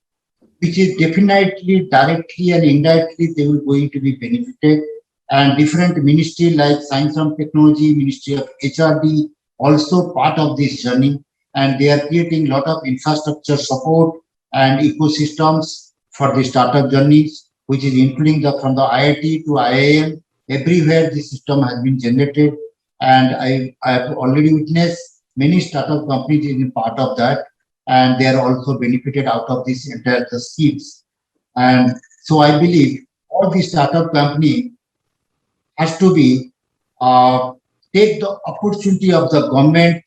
which is definitely directly and indirectly they will going to be benefited. And different ministry like Science and Technology, Ministry of HRD, also part of this journey. And they are creating a lot of infrastructure support and ecosystems for the startup journeys, which is including from the IIT to IIM. Everywhere this system has been generated, and I have already witnessed many startup companies in part of that, and they are also benefited out of this entire schemes. And so I believe all these startup company has to be take the opportunity of the government,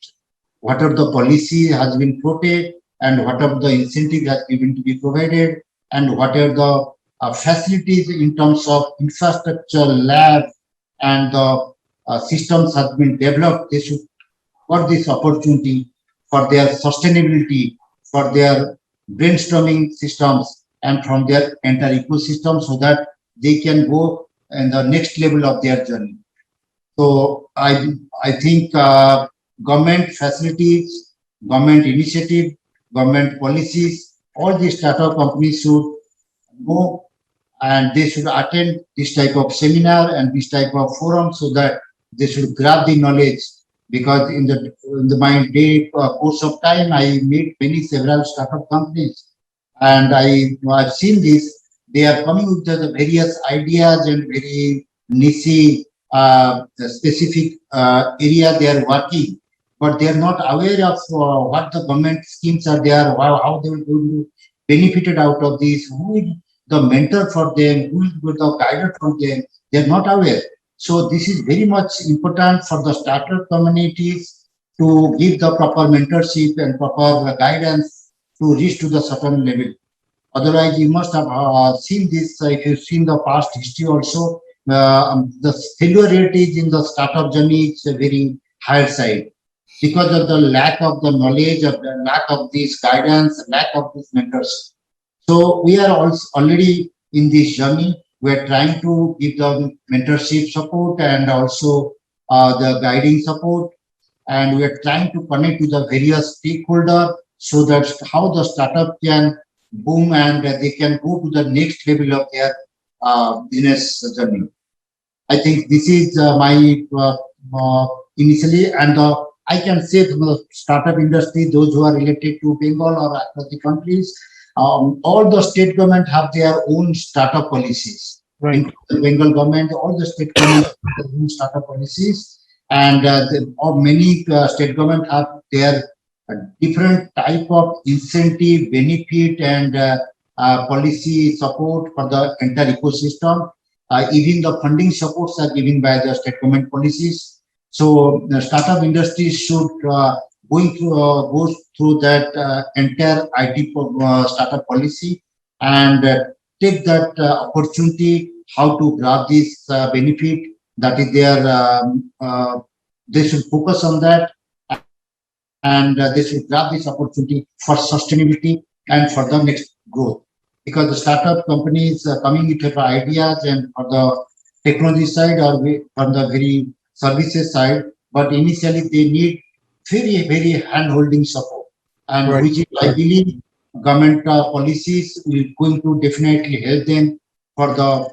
whatever the policy has been quoted, and whatever the incentive has given to be provided, and whatever the facilities in terms of infrastructure, lab, and the systems have been developed. They should got this opportunity for their sustainability, for their brainstorming systems, and from their entire ecosystem, so that they can go in the next level of their journey. So I think government facilities, government initiative, government policies, all these startup companies should go and they should attend this type of seminar and this type of forum, so that they should grab the knowledge. Because in my day course of time, I meet several startup companies, and I've seen this. They are coming with the various ideas and very niche specific area they are working, but they are not aware of what the government schemes are there, how they will be benefited out of this, who is the mentor for them, who is the guide for them. They are not aware. So this is very much important for the startup communities to give the proper mentorship and proper guidance to reach to the certain level. Otherwise, you must have seen this, if you've seen the past history also, the failure rate is in the startup journey is a very higher side because of the lack of the knowledge, of the lack of this guidance, lack of this mentors. So we are also already in this journey. We are trying to give the mentorship support and also the guiding support, and we are trying to connect with the various stakeholders so that how the startup can boom and they can go to the next level of their business journey. I think this is my initially, and I can say from the startup industry, those who are related to Bengal or across the countries, all the state government have their own startup policies. Right. In the Bengal government, all the state government have their own startup policies, and many state government have their different type of incentive, benefit, and policy support for the entire ecosystem. Even the funding supports are given by the state government policies. So the startup industry should go through that entire IT startup policy and take that opportunity how to grab this benefit that is there. They should focus on that, and they should grab this opportunity for sustainability and for the next growth. Because the startup companies coming with ideas and for the technology side or from the very services side, but initially they need very, very hand-holding support, and Right. which is, I believe, government policies will going to definitely help them for the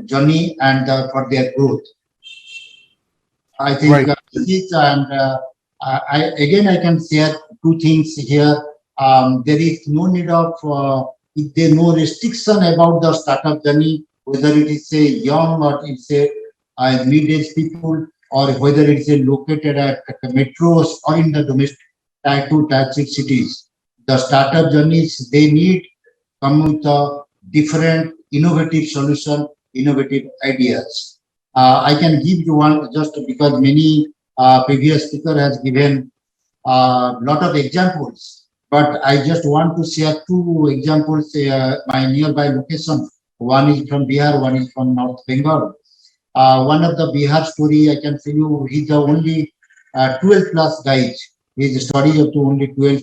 journey and for their growth. I think Right. this is, and I can share two things here. There is no need of if there is no restriction about the startup journey, whether it is a young or it's a mid-age people, or whether it's located at metros or in the domestic Tier 2, Tier 3 cities. The startup journeys, they need come with a different innovative solution, innovative ideas. I can give you one just because many previous speaker has given a lot of examples, but I just want to share two examples. My nearby location, one is from Bihar, one is from North Bengal. One of the Bihar story I can tell you, he's the only 12 plus guys. His studies up to only 12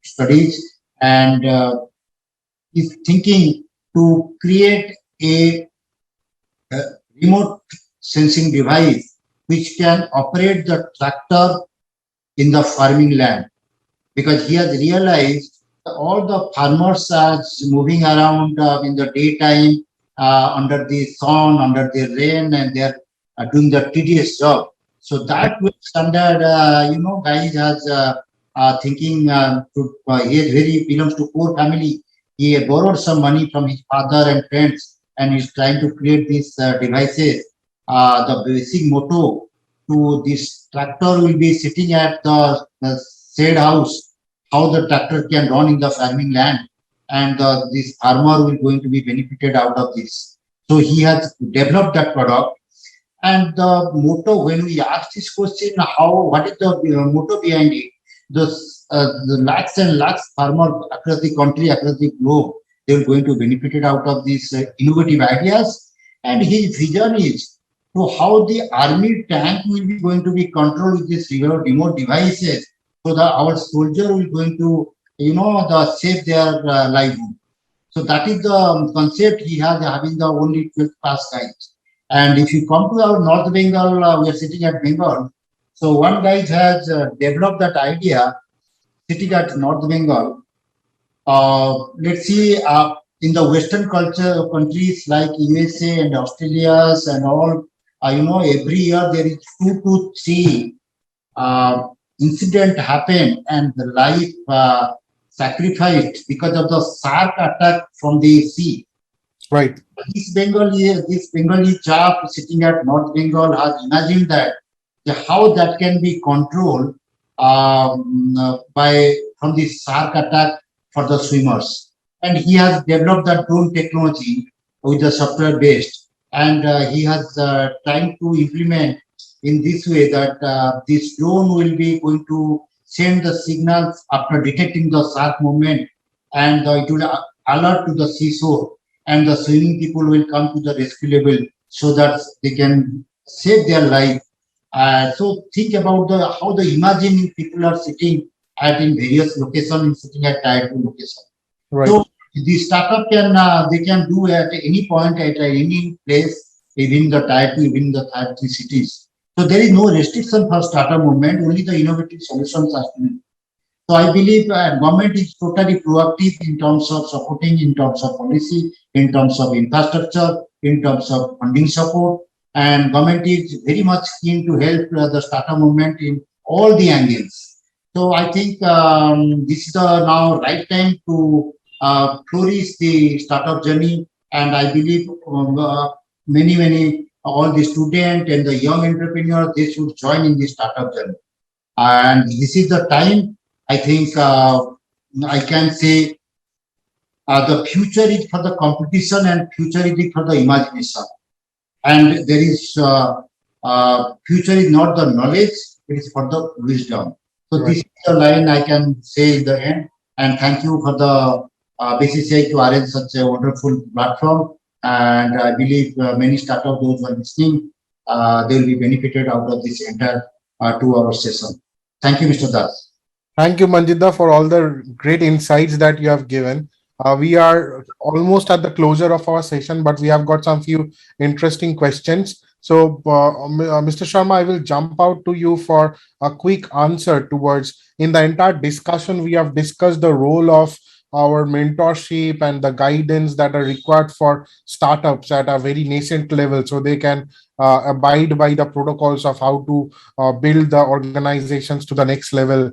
studies, and is thinking to create a remote sensing device which can operate the tractor in the farming land, because he has realized all the farmers are moving around in the daytime under the sun, under the rain, and they're doing the tedious job. So that will standard, guys has thinking he belongs to poor family. He borrowed some money from his father and friends, and he's trying to create these devices. The basic motto to this tractor will be sitting at the said house, how the tractor can run in the farming land, and this farmer will going to be benefited out of this. So he has developed that product. And the motto, when we ask this question, what is the motto behind it? The lakhs and lakhs farmer across the country, across the globe, they are going to benefit out of these innovative ideas. And his vision is to how the army tank will be going to be controlled with these remote devices, so that our soldier will going to, save their livelihood. So that is the concept he has, having the only 12th class guys. And if you come to our North Bengal, we are sitting at Bengal. So one guy has developed that idea sitting at North Bengal. Let's see, in the Western culture countries like USA and Australia and all, every year there is 2 to 3 incident happen and the life sacrificed because of the shark attack from the sea. Right. This Bengali chap sitting at North Bengal has imagined that how that can be controlled from the shark attack for the swimmers, and he has developed that drone technology with the software based, and he has trying to implement in this way that this drone will be going to send the signals after detecting the shark movement, and it will alert to the seashore, and the swimming people will come to the rescue level so that they can save their life. So think about how the imagining people are sitting at in various locations, sitting at tier 2 location. Right. So the startup they can do at any point at any place, even the tier 2, even the tier 3 cities. So there is no restriction for startup movement, only the innovative solutions are needed. So I believe government is totally proactive in terms of supporting, in terms of policy, in terms of infrastructure, in terms of funding support, and government is very much keen to help the startup movement in all the angles. So I think this is the now right time to flourish the startup journey, and I believe many all the students and the young entrepreneurs, they should join in the startup journey. And this is the time, I think I can say the future is for the competition and future is for the imagination. And there is future is not the knowledge, it is for the wisdom. So Right. this is the line I can say in the end. And thank you for the BCCI to arrange such a wonderful platform. And I believe many startups, those who are listening, they will be benefited out of this entire 2-hour session. Thank you, Mr. Das. Thank you, Manjitda, for all the great insights that you have given. We are almost at the closure of our session, but we have got some few interesting questions. So, Mr. Sharma, I will jump out to you for a quick answer towards, in the entire discussion, we have discussed the role of our mentorship and the guidance that are required for startups at a very nascent level, so they can abide by the protocols of how to build the organizations to the next level.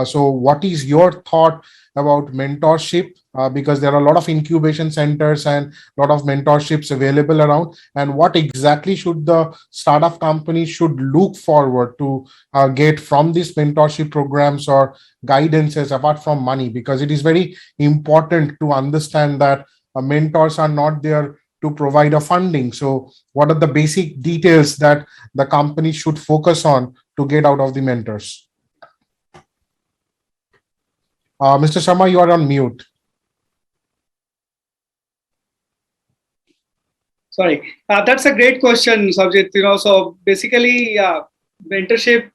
So what is your thought about mentorship? Because there are a lot of incubation centers and a lot of mentorships available around. And what exactly should the startup company should look forward to get from these mentorship programs or guidances apart from money? Because it is very important to understand that mentors are not there to provide a funding. So what are the basic details that the company should focus on to get out of the mentors? Mr. Sharma, you are on mute. Sorry, that's a great question, Subjit. So basically, mentorship,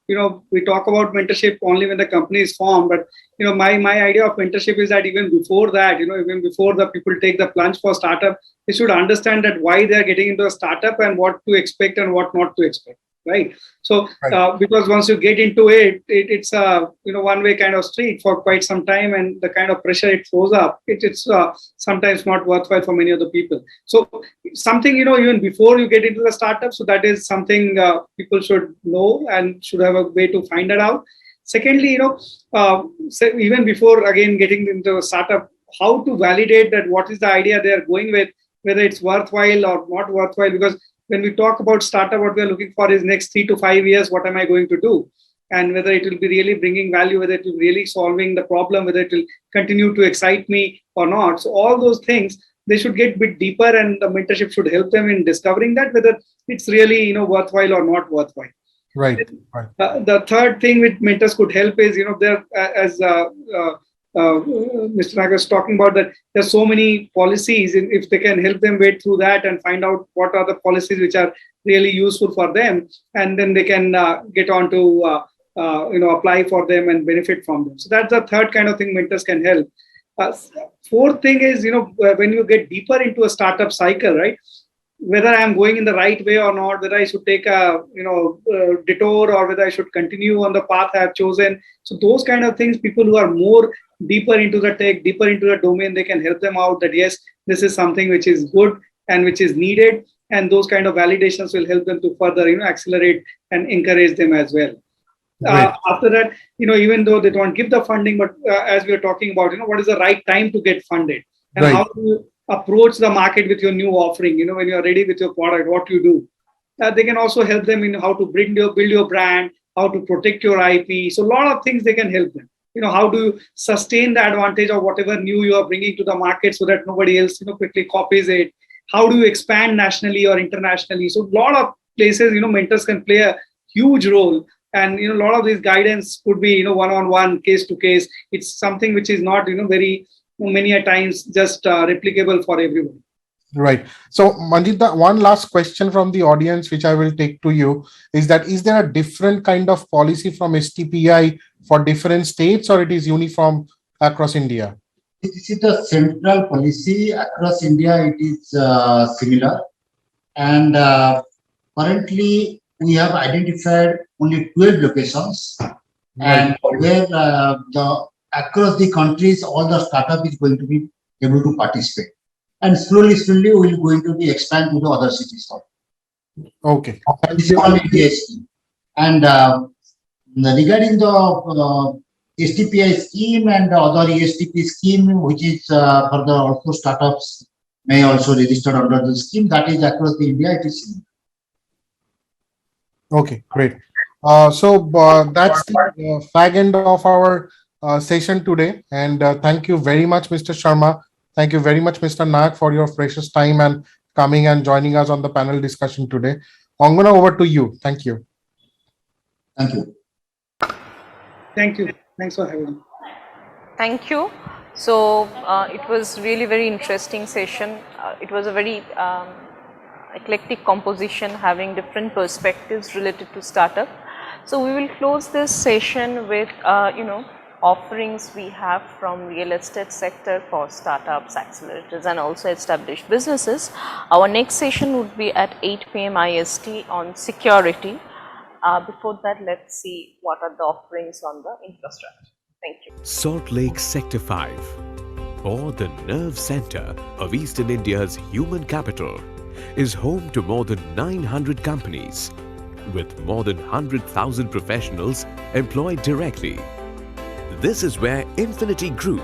we talk about mentorship only when the company is formed, but my idea of mentorship is that even before that, even before the people take the plunge for startup, they should understand that why they are getting into a startup and what to expect and what not to expect, right? So because once you get into it, it's a one way kind of street for quite some time, and the kind of pressure it throws up, it's sometimes not worthwhile for many of the people. So something even before you get into the startup, so that is something people should know and should have a way to find that out. Secondly, so even before again getting into a startup, how to validate that what is the idea they are going with, whether it's worthwhile or not worthwhile. Because when we talk about startup, what we are looking for is next 3 to 5 years, what am I going to do? And whether it will be really bringing value, whether it will be really solving the problem, whether it will continue to excite me or not. So all those things, they should get a bit deeper, and the mentorship should help them in discovering that, whether it's really worthwhile or not worthwhile. Right. The third thing which mentors could help is, there as Mr. Nagar was talking about, that there's so many policies, and if they can help them wade through that and find out what are the policies which are really useful for them, and then they can get on to apply for them and benefit from them. So that's the third kind of thing mentors can help. Fourth thing is, when you get deeper into a startup cycle, right? Whether I'm going in the right way or not, whether I should take a detour or whether I should continue on the path I have chosen. So those kind of things, people who are more deeper into the tech, deeper into the domain, they can help them out that yes, this is something which is good and which is needed, and those kind of validations will help them to further accelerate and encourage them as well. After that, even though they don't give the funding, but as we are talking about, what is the right time to get funded, and how do you approach the market with your new offering, when you are ready with your product, what you do. They can also help them in how to build your brand, how to protect your IP. So a lot of things they can help them. How do you sustain the advantage of whatever new you are bringing to the market so that nobody else, quickly copies it. How do you expand nationally or internationally? So a lot of places, mentors can play a huge role. And, a lot of this guidance could be, one-on-one, case to case. It's something which is not, very many a times just replicable for everyone. Right. So, Manjit, one last question from the audience, which I will take to you, is that is there a different kind of policy from STPI for different states, or it is uniform across India? This is the central policy across India. It is similar, and currently we have identified only 12 locations, and where across the countries, all the startup is going to be able to participate. And slowly, we will going to be expand to the other cities. Okay. This is called ETST. And regarding the STPI scheme and the other ESTP scheme, which is for the also startups may also register under the scheme, that is across the India, it is similar. Okay, great. So that's the fag end of our session today. And thank you very much, Mr. Sharma. Thank you very much, Mr. Nayak, for your precious time and coming and joining us on the panel discussion today. Angana, over to you. Thank you. Thank you. Thank you. Thanks for having me. Thank you. So it was really very interesting session. It was a very eclectic composition, having different perspectives related to startup. So we will close this session with offerings we have from real estate sector for startups, accelerators, and also established businesses. Our next session would be at 8 p.m. IST on security. Before that, let's see what are the offerings on the infrastructure. Thank you. Salt Lake Sector 5, or the nerve center of Eastern India's human capital, is home to more than 900 companies with more than 100,000 professionals employed directly. This is where Infinity Group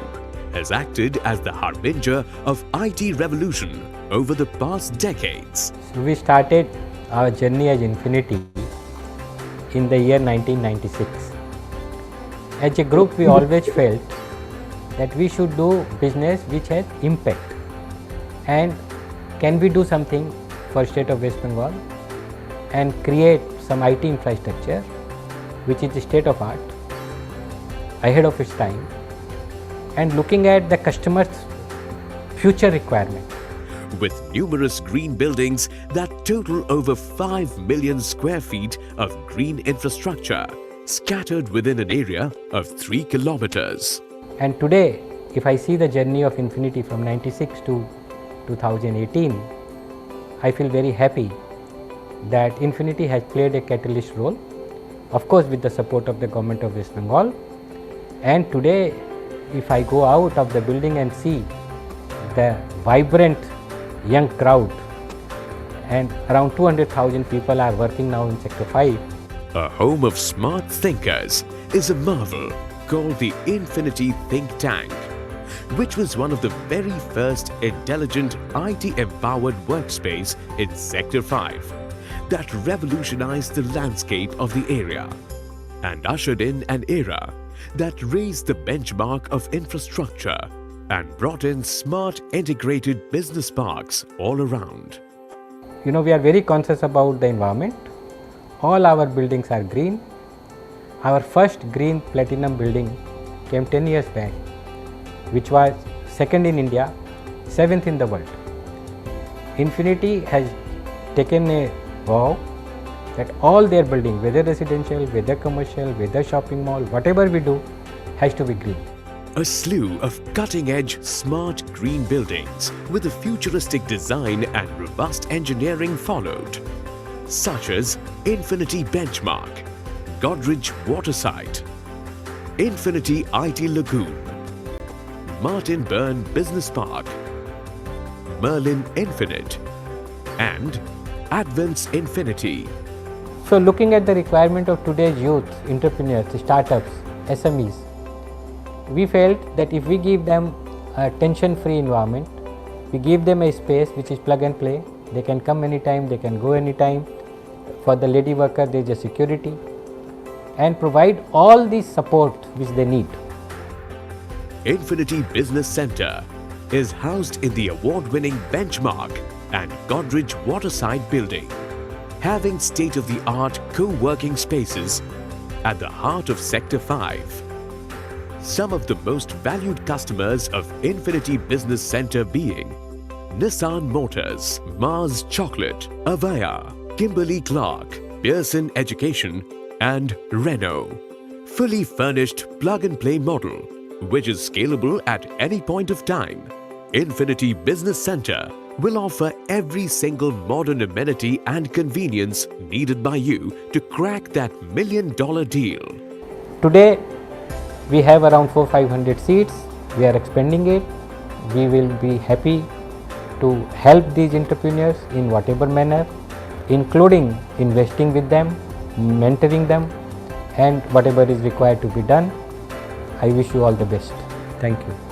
has acted as the harbinger of IT revolution over the past decades. We started our journey as Infinity in the year 1996. As a group, we always felt that we should do business which has impact, and can we do something for state of West Bengal and create some IT infrastructure which is state of art, ahead of its time, and looking at the customer's future requirement. with numerous green buildings that total over 5 million square feet of green infrastructure scattered within an area of 3 kilometers. And today, if I see the journey of Infinity from 96 to 2018, I feel very happy that Infinity has played a catalyst role, of course with the support of the government of West Bengal. And today, if I go out of the building and see the vibrant young crowd, and around 200,000 people are working now in Sector 5. A home of smart thinkers is a marvel called the Infinity Think Tank, which was one of the very first intelligent IT-empowered workspace in Sector 5 that revolutionized the landscape of the area and ushered in an era that raised the benchmark of infrastructure and brought in smart integrated business parks all around. You know, we are very conscious about the environment. All our buildings are green. Our first green platinum building came 10 years back, which was second in India, 7th in the world. Infinity has taken a vow that all their buildings, whether residential, whether commercial, whether shopping mall, whatever we do, has to be green. A slew of cutting-edge smart green buildings with a futuristic design and robust engineering followed, such as Infinity Benchmark, Godrej Waterside, Infinity IT Lagoon, Martin Byrne Business Park, Merlin Infinite, and Advent's Infinity. So looking at the requirement of today's youth, entrepreneurs, startups, SMEs, we felt that if we give them a tension-free environment, we give them a space which is plug and play, they can come anytime, they can go anytime. For the lady worker, there is a security, and provide all the support which they need. Infinity Business Center is housed in the award-winning Benchmark and Godrej Waterside building, having state-of-the-art co-working spaces at the heart of Sector 5. Some of the most valued customers of Infinity Business Center being Nissan Motors, Mars Chocolate, Avaya, Kimberly-Clark, Pearson Education and Renault. Fully furnished plug-and-play model, which is scalable at any point of time. Infinity Business Center will offer every single modern amenity and convenience needed by you to crack that $1 million deal. Today, we have around 400-500 seats. We are expanding it. We will be happy to help these entrepreneurs in whatever manner, including investing with them, mentoring them, and whatever is required to be done. I wish you all the best. Thank you.